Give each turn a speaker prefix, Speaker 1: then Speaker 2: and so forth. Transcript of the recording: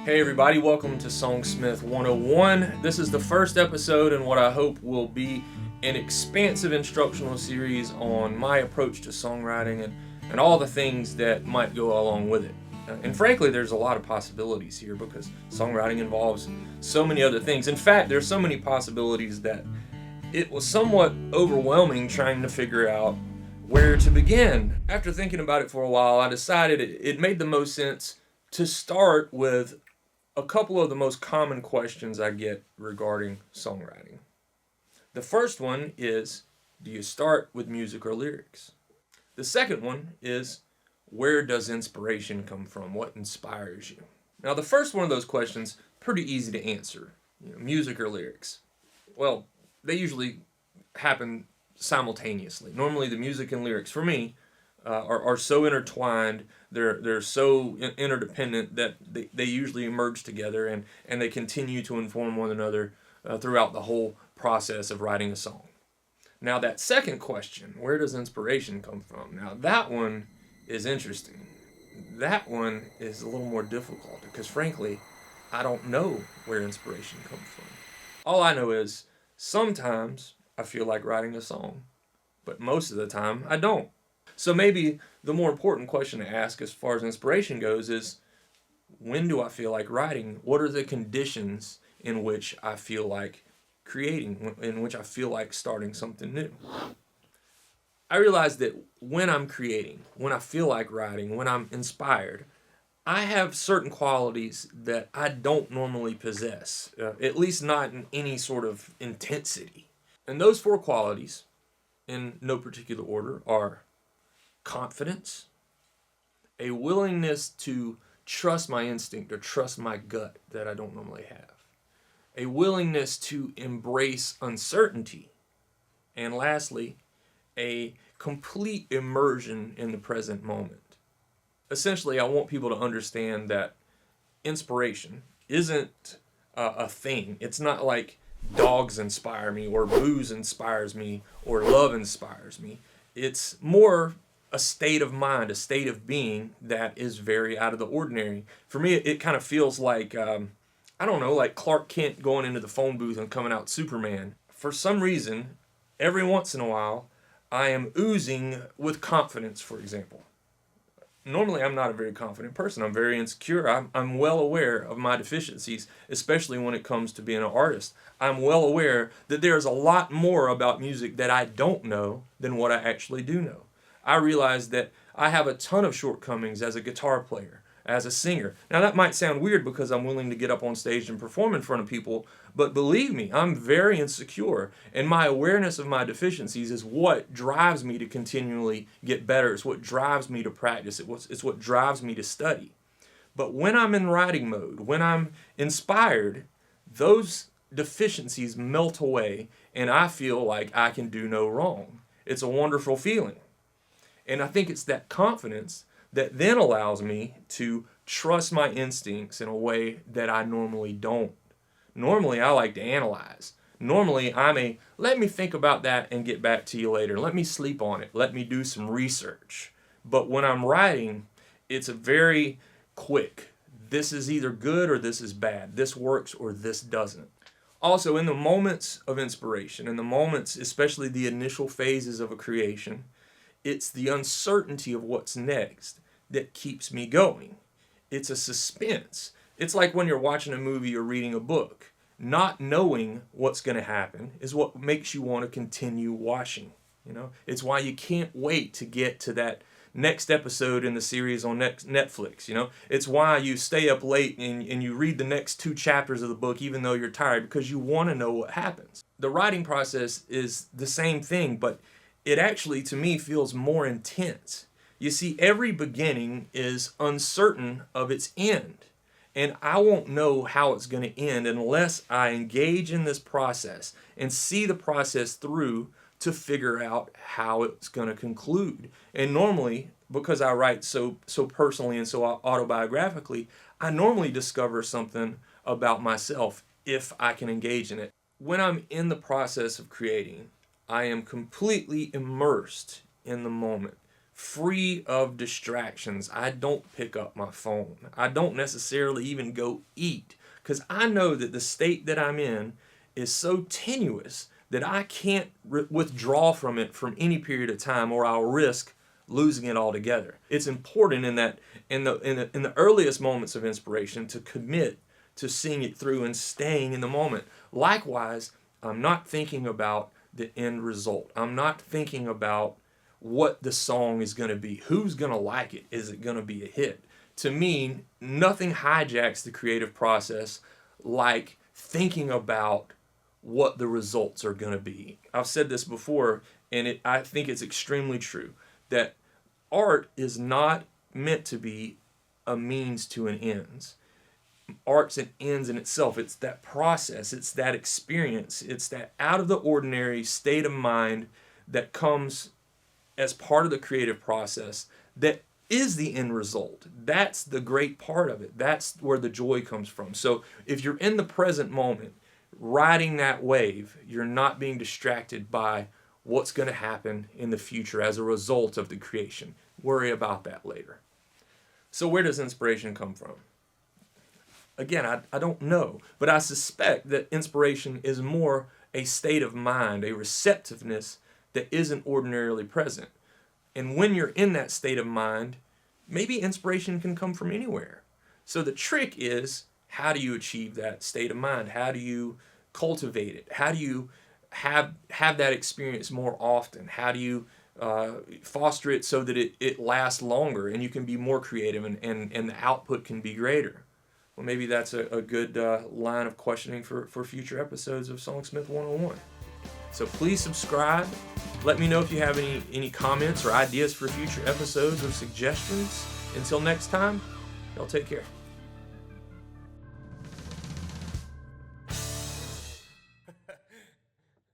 Speaker 1: Hey everybody, welcome to Songsmith 101. This is the first episode in what I hope will be an expansive instructional series on my approach to songwriting and all the things that might go along with it. And frankly, there's a lot of possibilities here because songwriting involves so many other things. In fact, there's so many possibilities that it was somewhat overwhelming trying to figure out where to begin. After thinking about it for a while, I decided it made the most sense to start with a couple of the most common questions I get regarding songwriting. The first one is, do you start with music or lyrics? The second one is, where does inspiration come from? What inspires you? Now, the first one of those questions, pretty easy to answer. Music or lyrics? Well, they usually happen simultaneously. Normally, the music and lyrics, for me, are so intertwined, they're so interdependent that they usually emerge together and they continue to inform one another throughout the whole process of writing a song. Now that second question, where does inspiration come from? Now that one is interesting. That one is a little more difficult because frankly, I don't know where inspiration comes from. All I know is sometimes I feel like writing a song, but most of the time I don't. So maybe the more important question to ask as far as inspiration goes is, when do I feel like writing? What are the conditions in which I feel like creating, in which I feel like starting something new? I realize that when I'm creating, when I feel like writing, when I'm inspired, I have certain qualities that I don't normally possess, at least not in any sort of intensity. And those four qualities, in no particular order, are confidence, a willingness to trust my instinct or trust my gut that I don't normally have, a willingness to embrace uncertainty, and lastly, a complete immersion in the present moment. Essentially, I want people to understand that inspiration isn't a thing. It's not like dogs inspire me or booze inspires me or love inspires me. It's more a state of mind, a state of being that is very out of the ordinary. For me, it kind of feels like, like Clark Kent going into the phone booth and coming out Superman. For some reason, every once in a while, I am oozing with confidence, for example. Normally, I'm not a very confident person. I'm very insecure. I'm well aware of my deficiencies, especially when it comes to being an artist. I'm well aware that there's a lot more about music that I don't know than what I actually do know. I realize that I have a ton of shortcomings as a guitar player, as a singer. Now that might sound weird because I'm willing to get up on stage and perform in front of people, but believe me, I'm very insecure, and my awareness of my deficiencies is what drives me to continually get better. It's what drives me to practice. It's what drives me to study. But when I'm in writing mode, when I'm inspired, those deficiencies melt away, and I feel like I can do no wrong. It's a wonderful feeling. And I think it's that confidence that then allows me to trust my instincts in a way that I normally don't. Normally, I like to analyze. Normally, let me think about that and get back to you later. Let me sleep on it. Let me do some research. But when I'm writing, it's a very quick, this is either good or this is bad. This works or this doesn't. Also, in the moments of inspiration, in the moments, especially the initial phases of a creation, it's the uncertainty of what's next that keeps me going. It's a suspense. It's like when you're watching a movie or reading a book. Not knowing what's going to happen is what makes you want to continue watching. It's why you can't wait to get to that next episode in the series on Netflix. It's why you stay up late and you read the next 2 chapters of the book even though you're tired, because you want to know what happens. The writing process is the same thing, but it actually, to me, feels more intense. You see, every beginning is uncertain of its end. And I won't know how it's going to end unless I engage in this process and see the process through to figure out how it's going to conclude. And normally, because I write so personally and so autobiographically, I normally discover something about myself if I can engage in it. When I'm in the process of creating, I am completely immersed in the moment. free of distractions. I don't pick up my phone. I don't necessarily even go eat, because I know that the state that I'm in is so tenuous that I can't withdraw from it from any period of time, or I'll risk losing it altogether. It's important in that in the earliest moments of inspiration to commit to seeing it through and staying in the moment. Likewise, I'm not thinking about the end result. I'm not thinking about what the song is going to be. Who's going to like it? Is it going to be a hit? To me, nothing hijacks the creative process like thinking about what the results are going to be. I've said this before, and I think it's extremely true, that art is not meant to be a means to an ends. Art's an ends in itself. It's that process, it's that experience, it's that out of the ordinary state of mind that comes as part of the creative process that is the end result. That's the great part of it. That's where the joy comes from. So if you're in the present moment, riding that wave, you're not being distracted by what's going to happen in the future as a result of the creation. Worry about that later. So where does inspiration come from? Again, I don't know, but I suspect that inspiration is more a state of mind, a receptiveness that isn't ordinarily present. And when you're in that state of mind, maybe inspiration can come from anywhere. So the trick is, how do you achieve that state of mind? How do you cultivate it? How do you have that experience more often? How do you foster it so that it lasts longer and you can be more creative and the output can be greater? Well, maybe that's a good line of questioning for future episodes of Songsmith 101. So please subscribe. Let me know if you have any comments or ideas for future episodes or suggestions. Until next time, y'all take care.